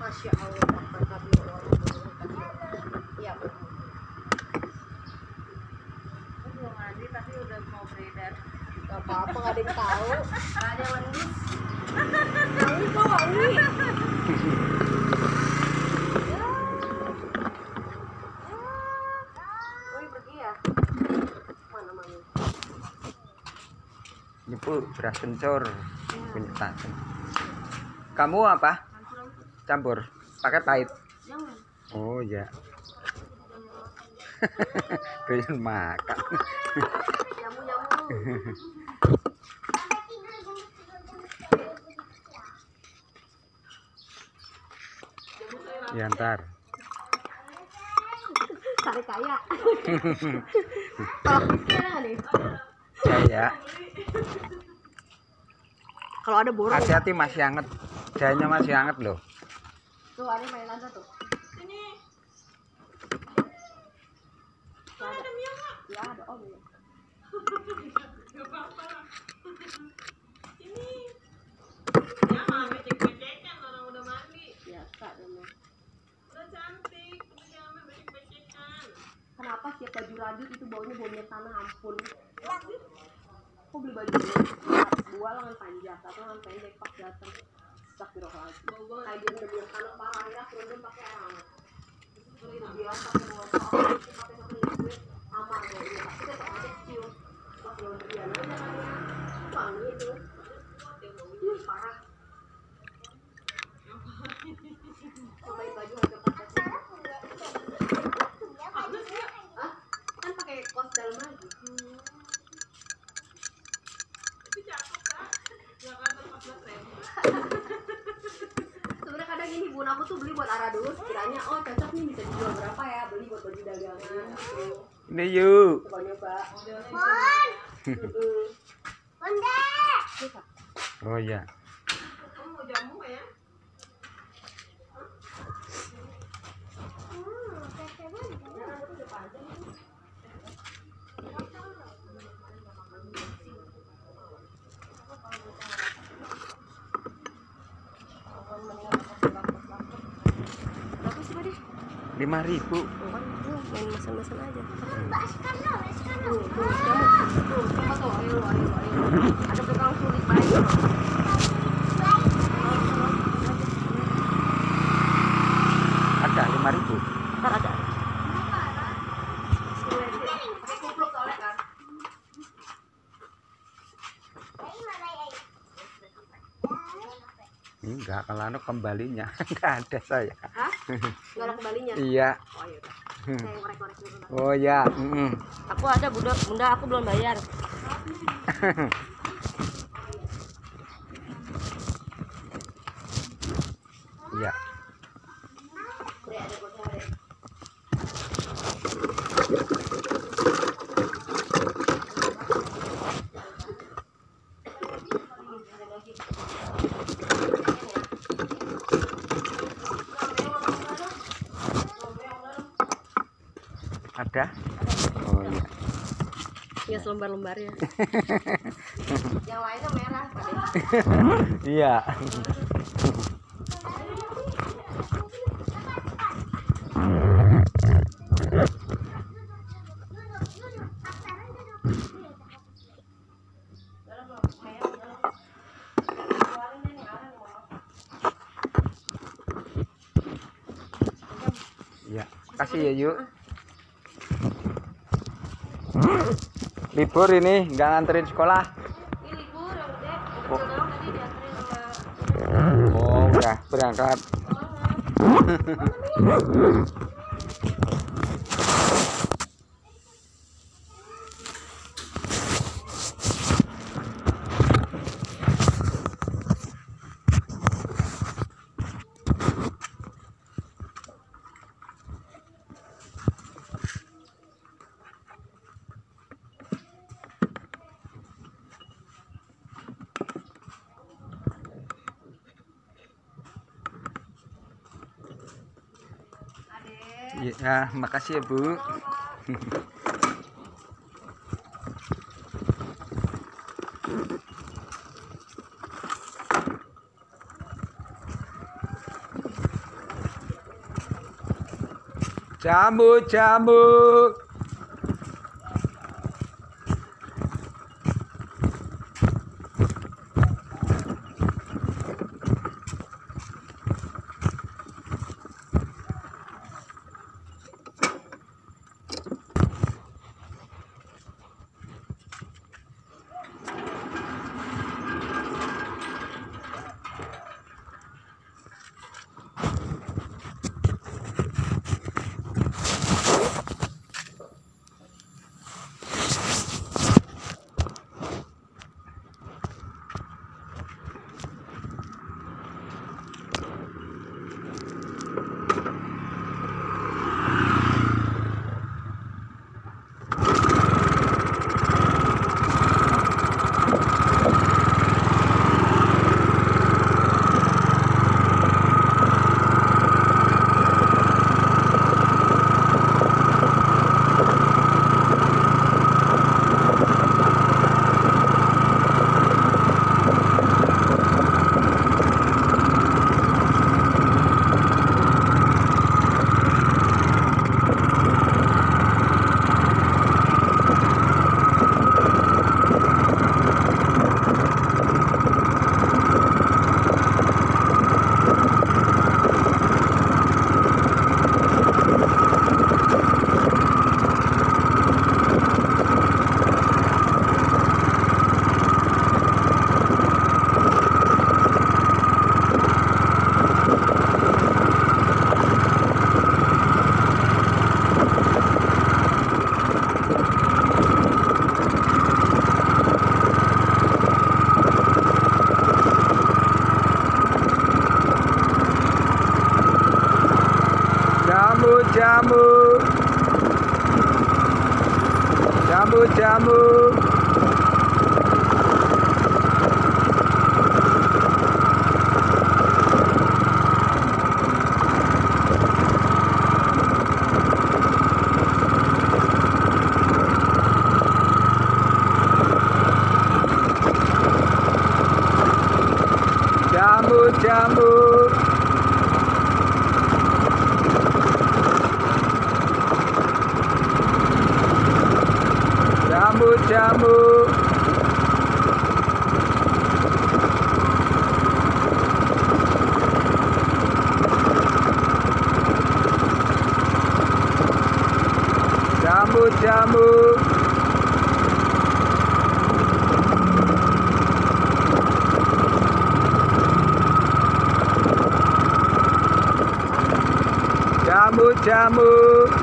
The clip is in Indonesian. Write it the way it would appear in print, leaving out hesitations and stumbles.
Masya Allah, ya belum mandi tapi udah mau beredar. Gak apa-apa, gak ada yang tahu. Gak ada yang lembut. Wangi kok, wangi. Woi pergi ya? Mana Mami? Ini Bu, beras kencur. Penyetakan. Kamu apa? Campur pakai pahit. Jangan. Oh ya. Doyan makan. Jamu-jamu. Ya ntar. Cari kaya. Kalau miskin ada nggak nih? Saya. Kalau ada borong. Hati-hati masih hangat. Jahenya masih hangat loh. Tuh ada mainan tuh. Ini. Ada minyak nggak? Ya ada om ya. Gak apa-apa. Ini. Ya mami cek-cekkan orang udah mandi. Biasa dong. Udah cantik, udah jangan becek-becekan. Kenapa setiap baju radit itu baunya bau minyak tanah, ampun. Kok beli baju ini? Dua lengan panjang, satu lengan pendek pas datang. Astagfirullahaladzim. Kayak dia udah minyak tanah parah, akhirnya kerudung pakai air hangat. Terus dia pakai botol, pakai satu liquid, aman deh. Tapi tetap aja kecil. Pas laundryan aja kayaknya. Wangi itu. Parah. Cobain baju harga pas. Hah? Kan pakai kos dalam lagi. Itu cakep kan? Gak kan 14.000. Sebenarnya kadang ini bun aku tuh beli buat Ara dulu, sekiranya oh cocok nih bisa dijual berapa ya, beli buat baju dagangan. Ini yuk. Coba nyoba. Oh ya. Kamu mau jamu ya? Berapa sih tadi? 5.000. Main mesen-mesen aja. Tuh, jamu. Tuh, coba tuh, ayo. Ada tukang sulit baik. Ada 5.000. Ntar ada. Pakai kupluk soalnya kan. Enggak, kalau anu kembalinya enggak ada saya. Hah? Nggak ada kembalinya? Iya. Oh iya udah. Saya ngorek-ngorek dulu. Oh ya. Aku ada bunda, aku belum bayar. Iya. Ada? Oh iya. Ya selembar-lembar ya. Yang lainnya merah, Pak. Iya. Iya, kasih ya yuk. Libur ini nggak nganterin sekolah. Ini libur ya udah. Tadi dianterin sama. Oh udah berangkat. Ya, makasih ya, Bu. Jamu. Jamu. Jamu.